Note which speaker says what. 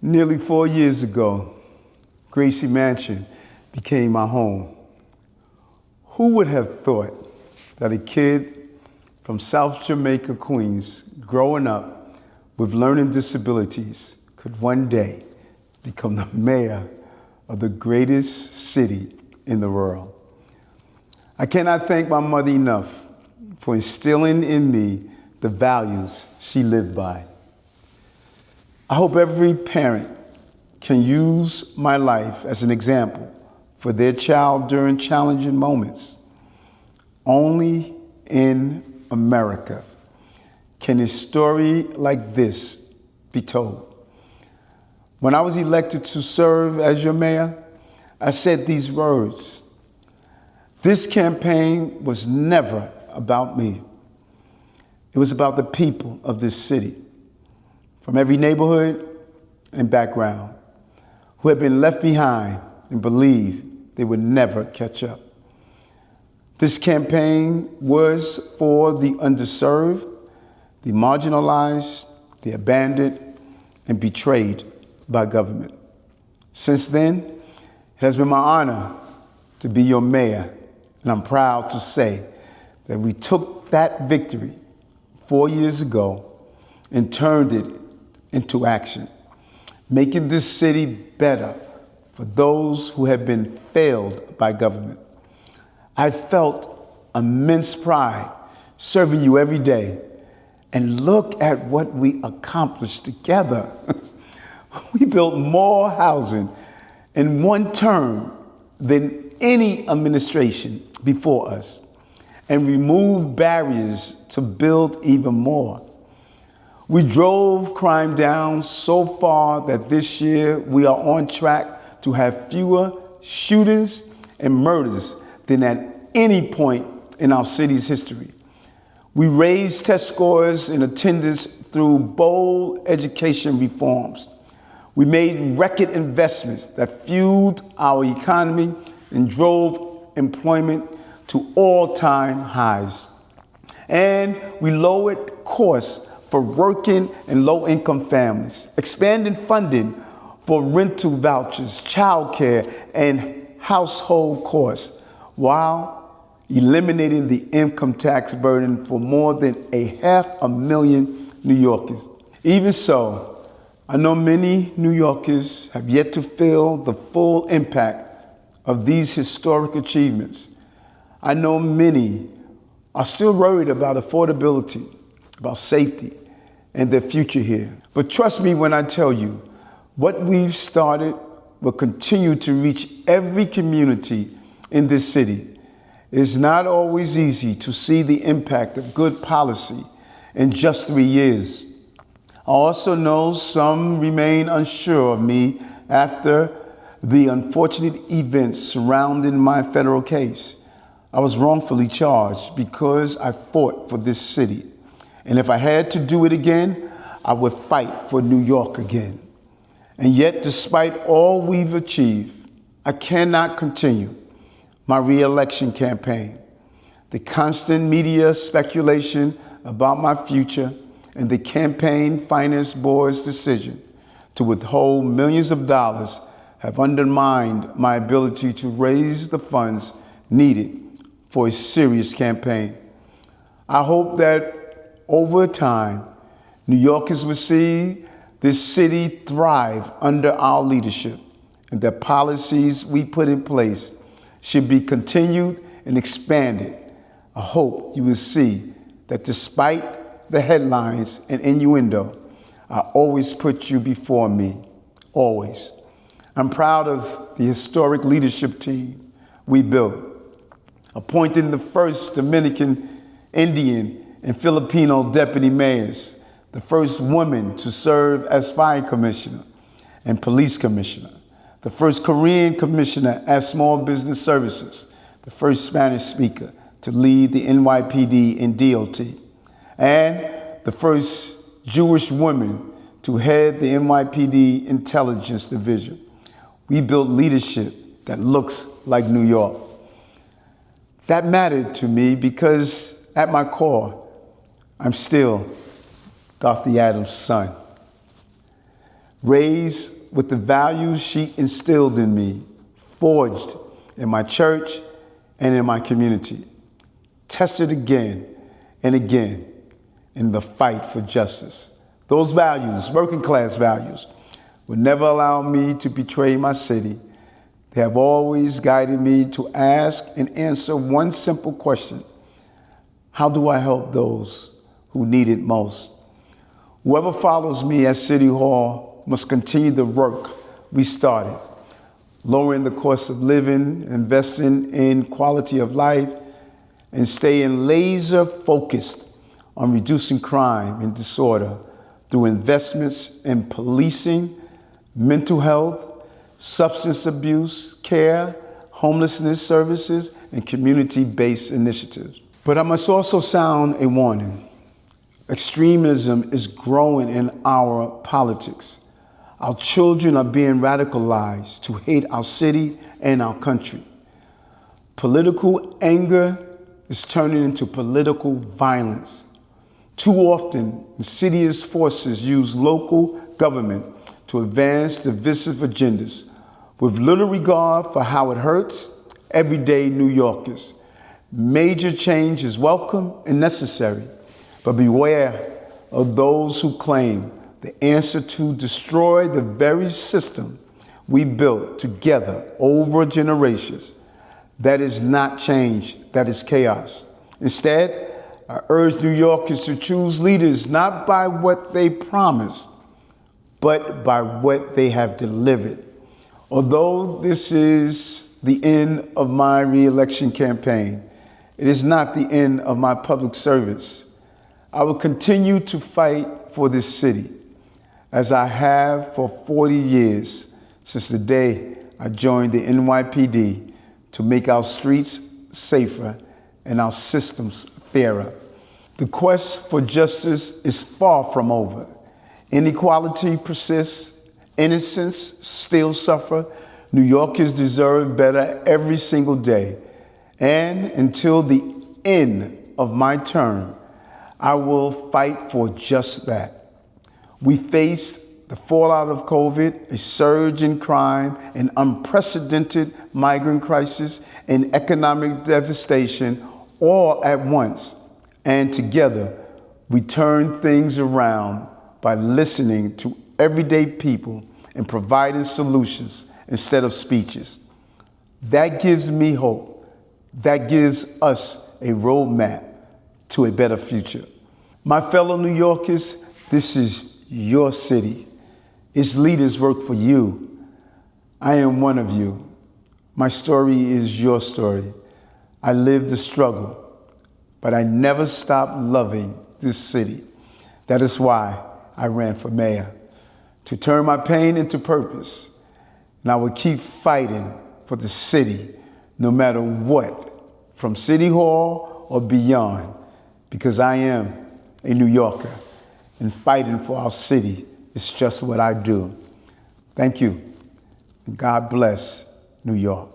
Speaker 1: Nearly 4 years ago, Gracie Mansion became my home. Who would have thought that a kid from South Jamaica, Queens, growing up with learning disabilities could one day become the mayor of the greatest city in the world? I cannot thank my mother enough for instilling in me the values she lived by. I hope every parent can use my life as an example for their child during challenging moments. Only in America can a story like this be told. When I was elected to serve as your mayor, I said these words: "This campaign was never about me. It was about the people of this city, from every neighborhood and background, who had been left behind and believed they would never catch up. This campaign was for the underserved, the marginalized, the abandoned, and betrayed by government. Since then, it has been my honor to be your mayor, and I'm proud to say that we took that victory 4 years ago and turned it into action, making this city better for those who have been failed by government. I felt immense pride serving you every day, and look at what we accomplished together. We built more housing in one term than any administration before us, and removed barriers to build even more. We drove crime down so far that this year we are on track to have fewer shootings and murders than at any point in our city's history. We raised test scores and attendance through bold education reforms. We made record investments that fueled our economy and drove employment to all-time highs. And we lowered costs for working and low-income families, expanding funding for rental vouchers, childcare, and household costs, while eliminating the income tax burden for more than 500,000 New Yorkers. Even so, I know many New Yorkers have yet to feel the full impact of these historic achievements. I know many are still worried about affordability, about safety, and their future here. But trust me when I tell you, what we've started will continue to reach every community in this city. It's not always easy to see the impact of good policy in just 3 years. I also know some remain unsure of me after the unfortunate events surrounding my federal case. I was wrongfully charged because I fought for this city. And if I had to do it again, I would fight for New York again. And yet, despite all we've achieved, I cannot continue my re-election campaign. The constant media speculation about my future and the campaign finance board's decision to withhold millions of dollars have undermined my ability to raise the funds needed for a serious campaign. I hope that over time, New Yorkers will see this city thrive under our leadership, and that policies we put in place should be continued and expanded. I hope you will see that despite the headlines and innuendo, I always put you before me, always. I'm proud of the historic leadership team we built, appointing the first Dominican, Indian, and Filipino deputy mayors, the first woman to serve as fire commissioner and police commissioner, the first Korean commissioner at Small Business Services, the first Spanish speaker to lead the NYPD and DOT, and the first Jewish woman to head the NYPD Intelligence Division. We built leadership that looks like New York. That mattered to me because at my core, I'm still Dorothy Adams' son. raised with the values she instilled in me, forged in my church and in my community, tested again and again in the fight for justice. Those values, working class values, would never allow me to betray my city. They have always guided me to ask and answer one simple question: how do I help those who need it most? Whoever follows me at City Hall must continue the work we started, lowering the cost of living, investing in quality of life, and staying laser focused on reducing crime and disorder through investments in policing, mental health, substance abuse care, homelessness services, and community-based initiatives. But I must also sound a warning. Extremism is growing in our politics. Our children are being radicalized to hate our city and our country. Political anger is turning into political violence. Too often, insidious forces use local government to advance divisive agendas with little regard for how it hurts everyday New Yorkers. Major change is welcome and necessary, but beware of those who claim the answer to destroy the very system we built together over generations. That is not change, that is chaos. Instead, I urge New Yorkers to choose leaders not by what they promise, but by what they have delivered. Although this is the end of my re-election campaign, it is not the end of my public service. I will continue to fight for this city, as I have for 40 years since the day I joined the NYPD, to make our streets safer and our systems fairer. The quest for justice is far from over. Inequality persists, innocents still suffer. New Yorkers deserve better every single day. And until the end of my term, I will fight for just that. We face the fallout of COVID, a surge in crime, an unprecedented migrant crisis, and economic devastation all at once. And together, we turn things around by listening to everyday people and providing solutions instead of speeches. That gives me hope. That gives us a roadmap to a better future. My fellow New Yorkers, this is your city. Its leaders work for you. I am one of you. My story is your story. I lived the struggle, but I never stopped loving this city. That is why I ran for mayor, to turn my pain into purpose. And I will keep fighting for the city, no matter what, from City Hall or beyond, because I am a New Yorker, and fighting for our city is just what I do. Thank you, and God bless New York.